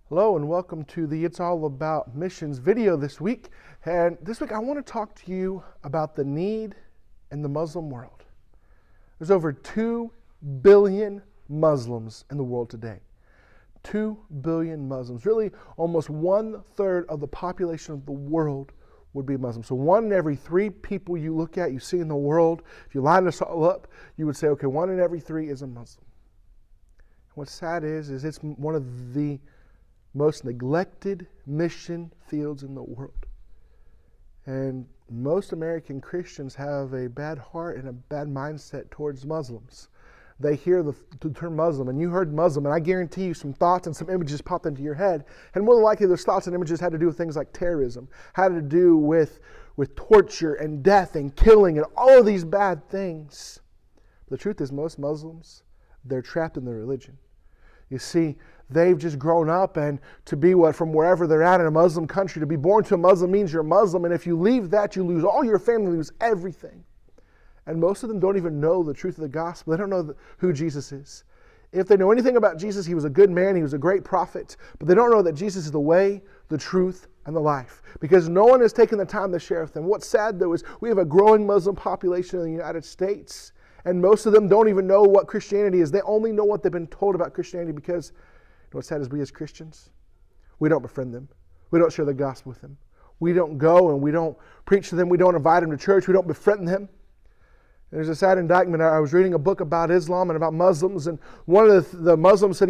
Hello and welcome to the It's All About Missions video this week. And this week I want to talk to you about the need in the Muslim world. There's over 2 billion Muslims in the world today. 2 billion Muslims. Really, almost 1/3 of the population of the world would be Muslim. So 1 in every 3 people you look at, you see in the world, if you line this all up, you would say, okay, 1 in every 3 is a Muslim. And what's sad is it's one of the most neglected mission fields in the world. And most American Christians have a bad heart and a bad mindset towards Muslims. They hear the term Muslim, and you heard Muslim, and I guarantee you some thoughts and some images popped into your head. And more than likely, those thoughts and images had to do with things like terrorism, had to do with torture and death and killing and all of these bad things. But the truth is, most Muslims, they're trapped in their religion. You see, they've just grown up, and to be from wherever they're at in a Muslim country, to be born to a Muslim means you're Muslim, and if you leave that, you lose all your family, lose everything. And most of them don't even know the truth of the gospel. They don't know who Jesus is. If they know anything about Jesus, he was a good man, he was a great prophet, but they don't know that Jesus is the way, the truth, and the life, because no one has taken the time to share with them. What's sad, though, is we have a growing Muslim population in the United States, and most of them don't even know what Christianity is. They only know what they've been told about Christianity because what's sad is we as Christians, we don't befriend them. We don't share the gospel with them. We don't go and we don't preach to them. We don't invite them to church. We don't befriend them. And there's a sad indictment. I was reading a book about Islam and about Muslims, and one of the Muslims said,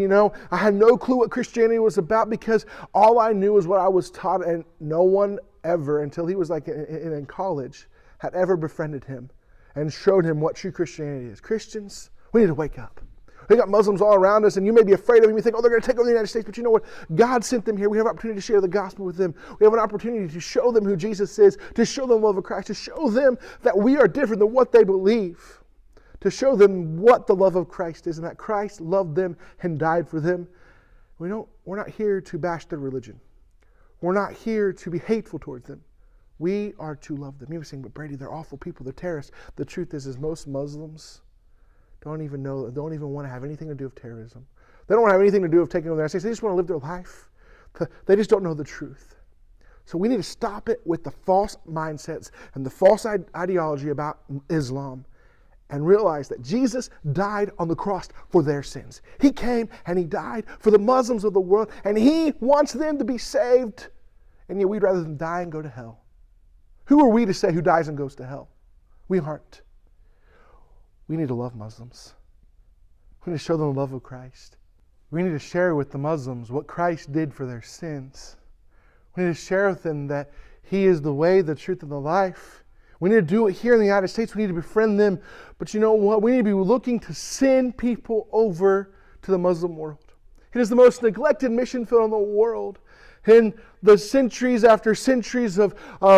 I had no clue what Christianity was about because all I knew was what I was taught, and no one ever, until he was in college, had ever befriended him and showed him what true Christianity is. Christians, we need to wake up. We got Muslims all around us, and you may be afraid of them. You think, they're going to take over the United States. But you know what? God sent them here. We have an opportunity to share the gospel with them. We have an opportunity to show them who Jesus is, to show them the love of Christ, to show them that we are different than what they believe, to show them what the love of Christ is and that Christ loved them and died for them. We're not here to bash their religion. We're not here to be hateful towards them. We are to love them. You may say, but Brady, they're awful people. They're terrorists. The truth is most Muslims don't even want to have anything to do with terrorism. They don't want to have anything to do with taking over the United States. They just want to live their life. They just don't know the truth. So we need to stop it with the false mindsets and the false ideology about Islam and realize that Jesus died on the cross for their sins. He came and he died for the Muslims of the world, and he wants them to be saved, and yet we'd rather them die and go to hell. Who are we to say who dies and goes to hell? We aren't. We need to love Muslims. We need to show them the love of Christ. We need to share with the Muslims what Christ did for their sins. We need to share with them that he is the way, the truth, and the life. We need to do it here in the United States. We need to befriend them. But you know what? We need to be looking to send people over to the Muslim world. It is the most neglected mission field in the world. In the centuries after centuries of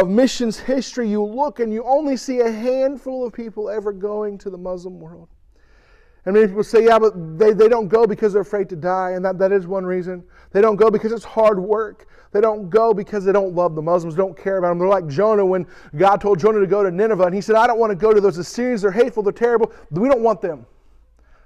missions history, you look and you only see a handful of people ever going to the Muslim world. And many people say, yeah, but they don't go because they're afraid to die, and that is one reason. They don't go because it's hard work. They don't go because they don't love the Muslims, don't care about them. They're like Jonah when God told Jonah to go to Nineveh, and he said, I don't want to go to those Assyrians. They're hateful, they're terrible. We don't want them.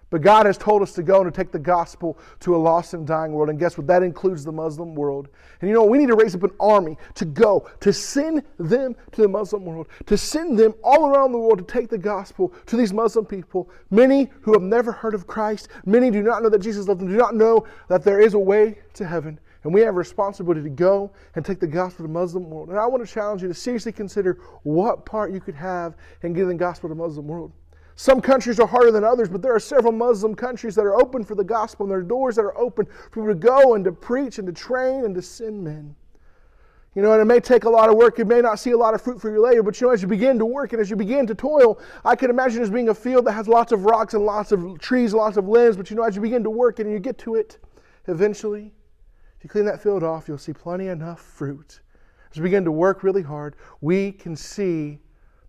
But God has told us to go and to take the gospel to a lost and dying world. And guess what? That includes the Muslim world. And you know, we need to raise up an army to go, to send them to the Muslim world, to send them all around the world to take the gospel to these Muslim people. Many who have never heard of Christ, many do not know that Jesus loved them, do not know that there is a way to heaven. And we have a responsibility to go and take the gospel to the Muslim world. And I want to challenge you to seriously consider what part you could have in getting the gospel to the Muslim world. Some countries are harder than others, but there are several Muslim countries that are open for the gospel, and there are doors that are open for people to go and to preach and to train and to send men. And it may take a lot of work. You may not see a lot of fruit for you later, but as you begin to work and as you begin to toil, I can imagine as being a field that has lots of rocks and lots of trees, lots of limbs, but as you begin to work and you get to it, eventually, if you clean that field off, you'll see plenty enough fruit. As we begin to work really hard, we can see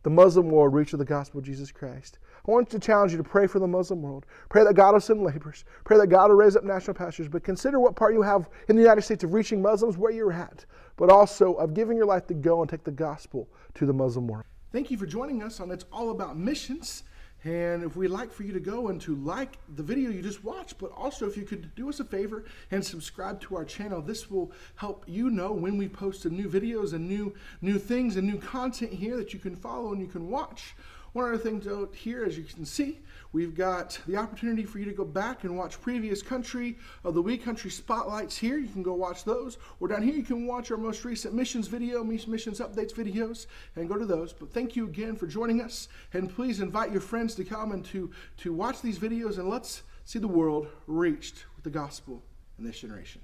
the Muslim world reach with the gospel of Jesus Christ. I want to challenge you to pray for the Muslim world. Pray that God will send laborers. Pray that God will raise up national pastors. But consider what part you have in the United States of reaching Muslims where you're at, but also of giving your life to go and take the gospel to the Muslim world. Thank you for joining us on It's All About Missions. And if we'd like for you to go and to like the video you just watched, but also if you could do us a favor and subscribe to our channel, this will help you know when we post new videos and new things and new content here that you can follow and you can watch. One other thing to note here, as you can see, we've got the opportunity for you to go back and watch previous Country of the Week, Country Spotlights here. You can go watch those. Or down here, you can watch our most recent missions video, missions updates videos, and go to those. But thank you again for joining us. And please invite your friends to come and to watch these videos, and let's see the world reached with the gospel in this generation.